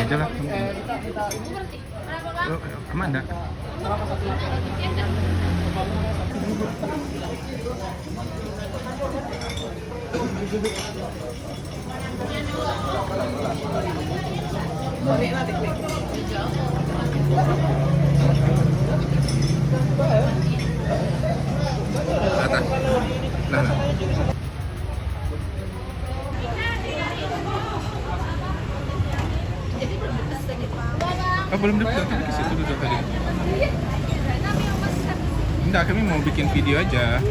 aja lah. Kemana? Atas. Nah. Oh, belum duduk tadi di situ duduk tadi. Enggak, kami mau bikin video aja.